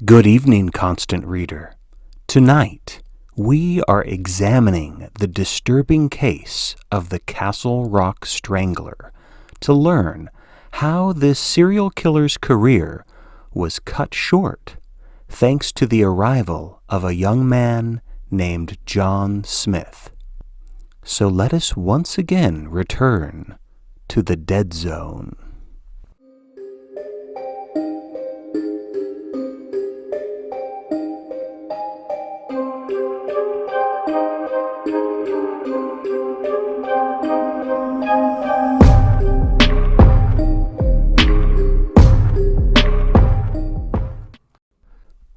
Good evening, constant reader. Tonight, we are examining the disturbing case of the Castle Rock Strangler to learn how this serial killer's career was cut short thanks to the arrival of a young man named John Smith. So let us once again return to the Dead Zone.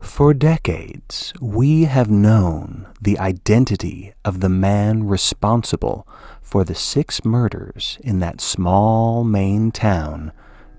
For decades, we have known the identity of the man responsible for the 6 murders in that small Maine town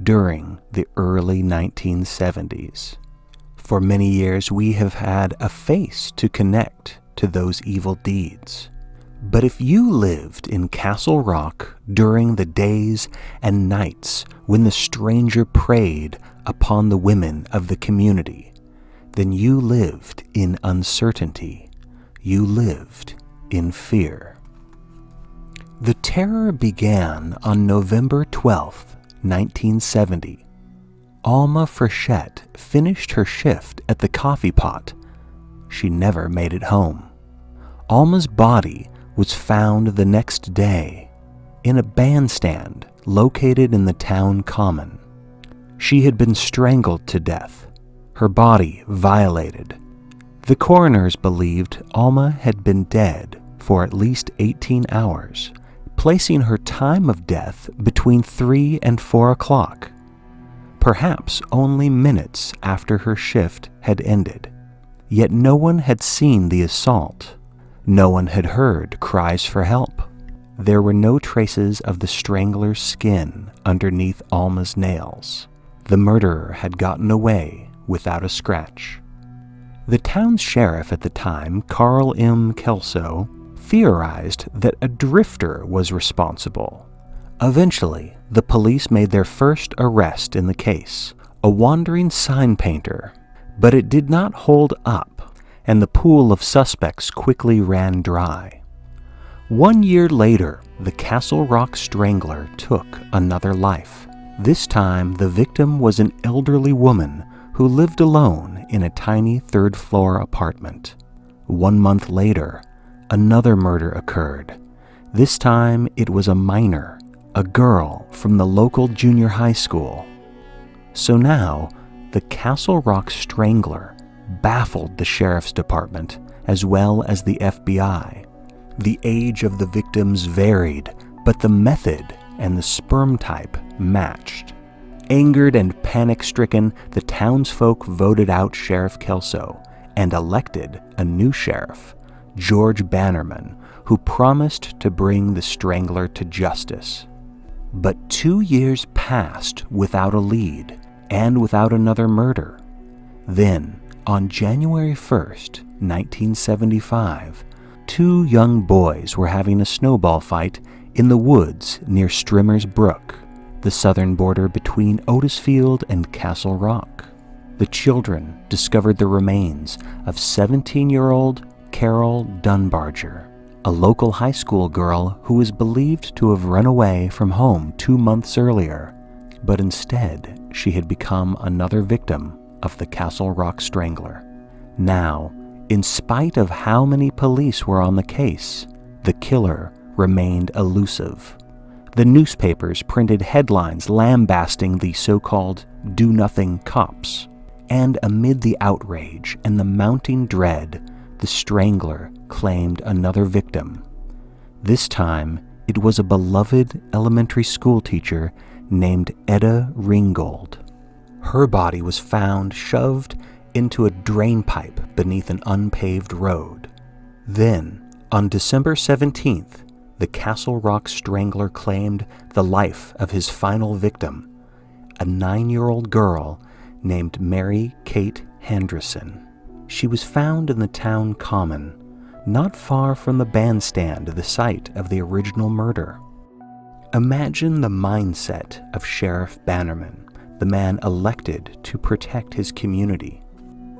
during the early 1970s. For many years, we have had a face to connect to those evil deeds. But if you lived in Castle Rock during the days and nights when the stranger preyed upon the women of the community, then you lived in uncertainty. You lived in fear. The terror began on November 12, 1970. Alma Frechette finished her shift at the coffee pot. She never made it home. Alma's body was found the next day in a bandstand located in the town common. She had been strangled to death, her body violated. The coroners believed Alma had been dead for at least 18 hours, placing her time of death between 3 and 4 o'clock, perhaps only minutes after her shift had ended. Yet no one had seen the assault. No one had heard cries for help. There were no traces of the strangler's skin underneath Alma's nails. The murderer had gotten away without a scratch. The town's sheriff at the time, Carl M. Kelso, theorized that a drifter was responsible. Eventually, the police made their first arrest in the case, a wandering sign painter, but it did not hold up, and the pool of suspects quickly ran dry. 1 year later, the Castle Rock Strangler took another life. This time, the victim was an elderly woman who lived alone in a tiny third-floor apartment. 1 month later, another murder occurred. This time, it was a minor, a girl from the local junior high school. So now, the Castle Rock Strangler baffled the sheriff's department as well as the FBI. The age of the victims varied, but the method and the sperm type matched. Angered and panic-stricken, the townsfolk voted out Sheriff Kelso and elected a new sheriff, George Bannerman, who promised to bring the Strangler to justice. But 2 years passed without a lead and without another murder. Then, on January 1st, 1975, 2 young boys were having a snowball fight in the woods near Strimmer's Brook, the southern border between Otisfield and Castle Rock. The children discovered the remains of 17-year-old Carol Dunbarger, a local high school girl who was believed to have run away from home 2 months earlier, but instead she had become another victim of the Castle Rock Strangler. Now, in spite of how many police were on the case, the killer remained elusive. The newspapers printed headlines lambasting the so-called do-nothing cops. And amid the outrage and the mounting dread, the Strangler claimed another victim. This time, it was a beloved elementary school teacher named Etta Ringgold. Her body was found shoved into a drain pipe beneath an unpaved road. Then, on December 17th, the Castle Rock Strangler claimed the life of his final victim, a 9-year-old girl named Mary Kate Henderson. She was found in the town common, not far from the bandstand, the site of the original murder. Imagine the mindset of Sheriff Bannerman, the man elected to protect his community.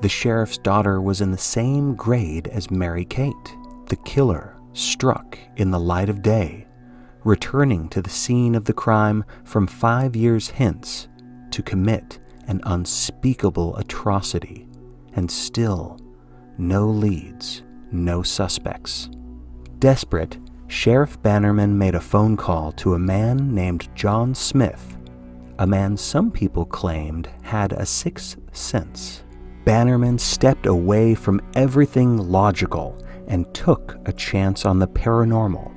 The sheriff's daughter was in the same grade as Mary Kate. The killer struck in the light of day, returning to the scene of the crime from 5 years hence to commit an unspeakable atrocity, and still no leads, no suspects. Desperate, Sheriff Bannerman made a phone call to a man named John Smith, a man some people claimed had a sixth sense. Bannerman stepped away from everything logical and took a chance on the paranormal.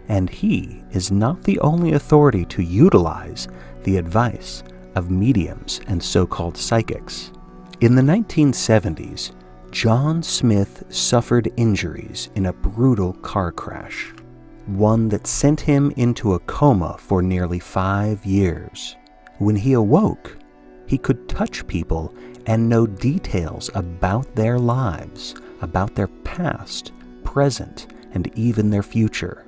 And he is not the only authority to utilize the advice of mediums and so-called psychics. In the 1970s, John Smith suffered injuries in a brutal car crash, one that sent him into a coma for nearly 5 years. When he awoke, he could touch people and know details about their lives, about their past, present, and even their future.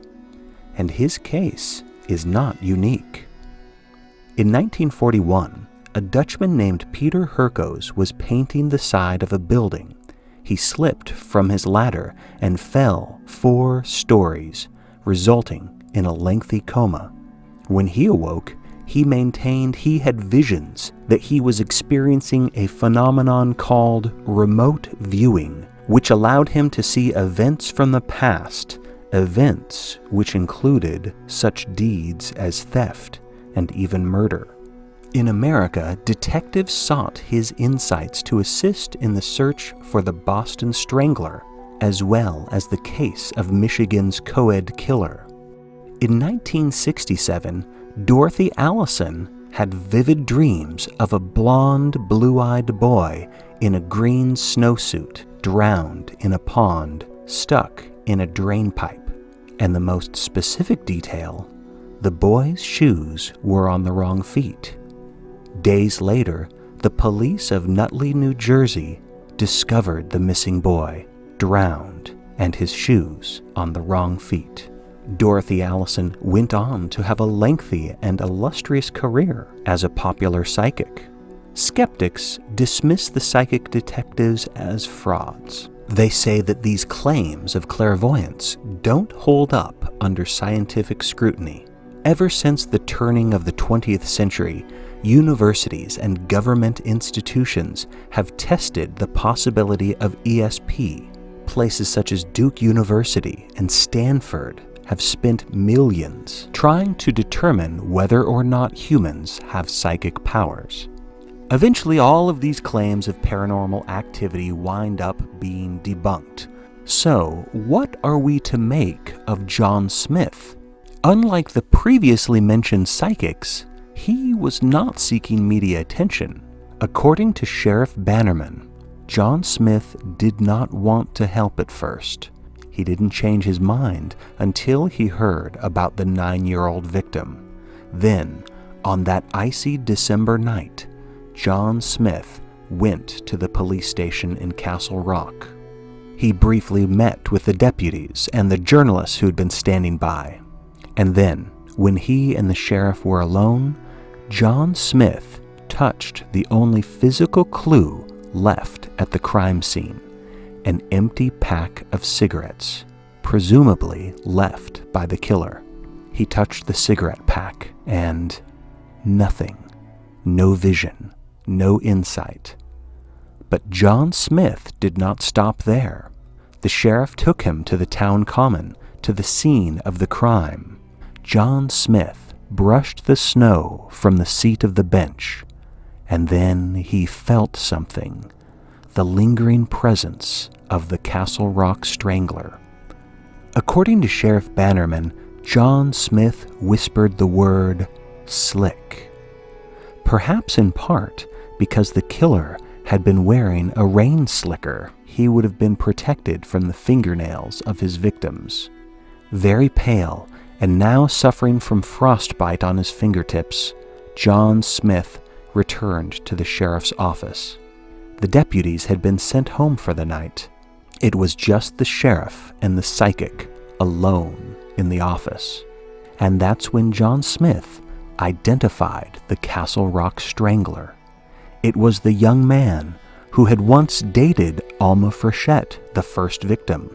And his case is not unique. In 1941, a Dutchman named Peter Herkos was painting the side of a building. He slipped from his ladder and fell 4 stories, resulting in a lengthy coma. When he awoke, he maintained he had visions that he was experiencing a phenomenon called remote viewing, which allowed him to see events from the past, events which included such deeds as theft and even murder. In America, detectives sought his insights to assist in the search for the Boston Strangler, as well as the case of Michigan's co-ed killer. In 1967, Dorothy Allison had vivid dreams of a blonde, blue-eyed boy in a green snowsuit, drowned in a pond, stuck in a drain pipe. And the most specific detail, the boy's shoes were on the wrong feet. Days later, the police of Nutley, New Jersey, discovered the missing boy, drowned, and his shoes on the wrong feet. Dorothy Allison went on to have a lengthy and illustrious career as a popular psychic. Skeptics dismiss the psychic detectives as frauds. They say that these claims of clairvoyance don't hold up under scientific scrutiny. Ever since the turning of the 20th century, universities and government institutions have tested the possibility of ESP. Places such as Duke University and Stanford have spent millions trying to determine whether or not humans have psychic powers. Eventually, all of these claims of paranormal activity wind up being debunked. So, what are we to make of John Smith? Unlike the previously mentioned psychics, he was not seeking media attention. According to Sheriff Bannerman, John Smith did not want to help at first. He didn't change his mind until he heard about the 9-year-old victim. Then, on that icy December night, John Smith went to the police station in Castle Rock. He briefly met with the deputies and the journalists who had been standing by. And then, when he and the sheriff were alone, John Smith touched the only physical clue left at the crime scene, an empty pack of cigarettes, presumably left by the killer. He touched the cigarette pack and nothing, no vision, no insight. But John Smith did not stop there. The sheriff took him to the town common, to the scene of the crime. John Smith brushed the snow from the seat of the bench, and then he felt something, the lingering presence of the Castle Rock Strangler. According to Sheriff Bannerman, John Smith whispered the word slick, perhaps in part because the killer had been wearing a rain slicker. He would have been protected from the fingernails of his victims. Very pale and now suffering from frostbite on his fingertips, John Smith returned to the sheriff's office. The deputies had been sent home for the night. It was just the sheriff and the psychic alone in the office. And that's when John Smith identified the Castle Rock Strangler. It was the young man who had once dated Alma Frechette, the first victim,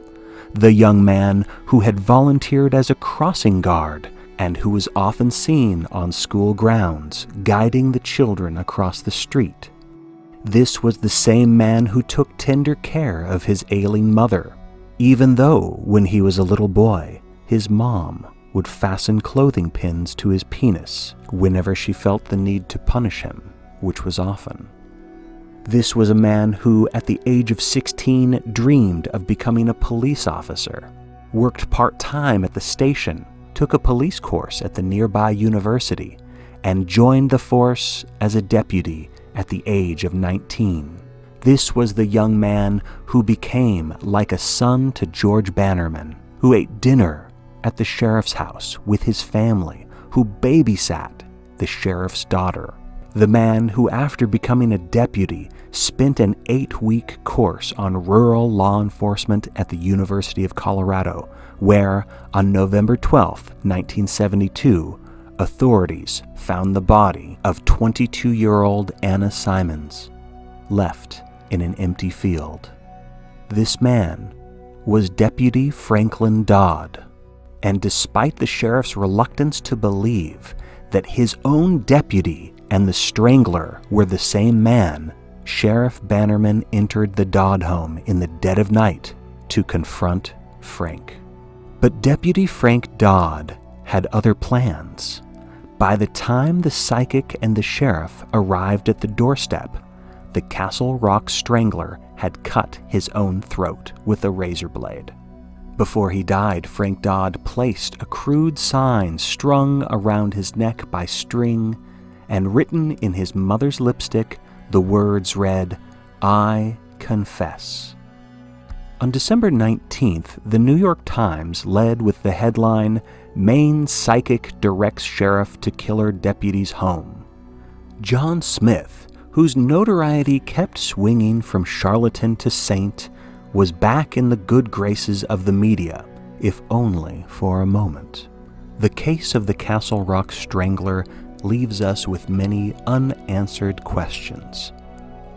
the young man who had volunteered as a crossing guard and who was often seen on school grounds guiding the children across the street. This was the same man who took tender care of his ailing mother, even though, when he was a little boy, his mom would fasten clothing pins to his penis whenever she felt the need to punish him, which was often. This was a man who, at the age of 16, dreamed of becoming a police officer, worked part-time at the station, took a police course at the nearby university, and joined the force as a deputy at the age of 19. This was the young man who became like a son to George Bannerman, who ate dinner at the sheriff's house with his family, who babysat the sheriff's daughter. The man who, after becoming a deputy, spent an 8-week course on rural law enforcement at the University of Colorado, where, on November 12, 1972, authorities found the body of 22-year-old Anna Simons, left in an empty field. This man was Deputy Franklin Dodd, and despite the sheriff's reluctance to believe that his own deputy and the Strangler were the same man, Sheriff Bannerman entered the Dodd home in the dead of night to confront Frank. But Deputy Frank Dodd had other plans. By the time the psychic and the sheriff arrived at the doorstep, the Castle Rock Strangler had cut his own throat with a razor blade. Before he died, Frank Dodd placed a crude sign strung around his neck by string, and written in his mother's lipstick, the words read, "I confess." On December 19th, the New York Times led with the headline, "Maine Psychic Directs Sheriff to Killer Deputy's Home." John Smith, whose notoriety kept swinging from charlatan to saint, was back in the good graces of the media, if only for a moment. The case of the Castle Rock Strangler leaves us with many unanswered questions.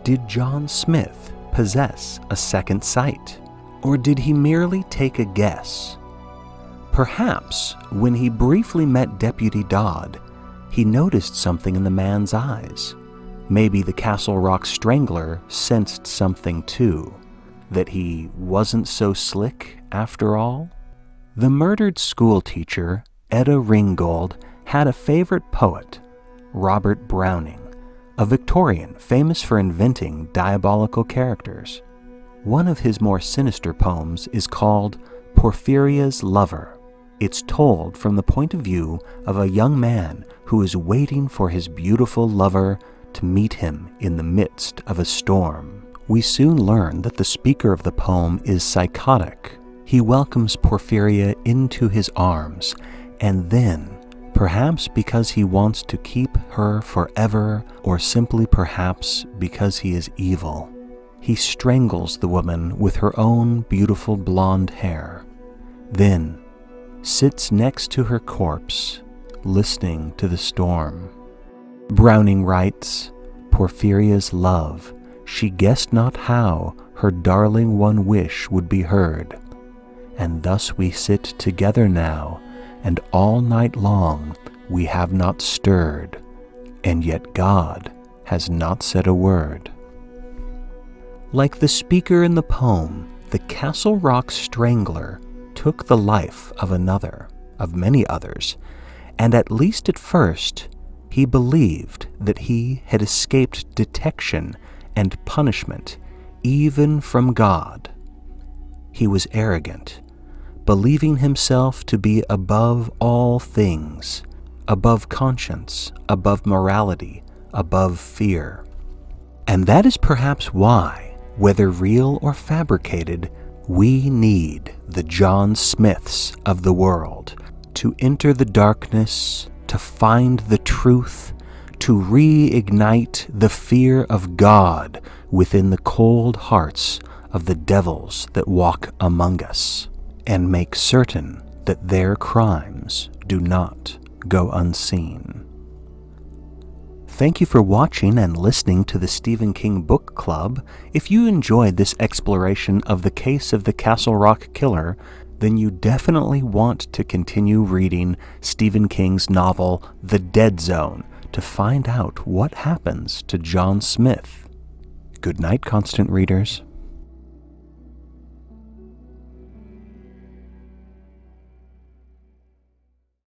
Did John Smith possess a second sight, or did he merely take a guess? Perhaps, when he briefly met Deputy Dodd, he noticed something in the man's eyes. Maybe the Castle Rock Strangler sensed something too, that he wasn't so slick after all? The murdered schoolteacher, Etta Ringgold, had a favorite poet, Robert Browning, a Victorian famous for inventing diabolical characters. One of his more sinister poems is called Porphyria's Lover. It's told from the point of view of a young man who is waiting for his beautiful lover to meet him in the midst of a storm. We soon learn that the speaker of the poem is psychotic. He welcomes Porphyria into his arms, and then, perhaps because he wants to keep her forever, or simply perhaps because he is evil, he strangles the woman with her own beautiful blonde hair, then sits next to her corpse, listening to the storm. Browning writes, "Porphyria's love, she guessed not how her darling one wish would be heard. And thus we sit together now, and all night long we have not stirred, and yet God has not said a word." Like the speaker in the poem, the Castle Rock Strangler took the life of another, of many others, and at least at first, he believed that he had escaped detection and punishment, even from God. He was arrogant, believing himself to be above all things, above conscience, above morality, above fear. And that is perhaps why, whether real or fabricated, we need the John Smiths of the world to enter the darkness, to find the truth, to reignite the fear of God within the cold hearts of the devils that walk among us, and make certain that their crimes do not go unseen. Thank you for watching and listening to the Stephen King Book Club. If you enjoyed this exploration of the case of the Castle Rock Killer, then you definitely want to continue reading Stephen King's novel The Dead Zone to find out what happens to John Smith. Good night, constant readers.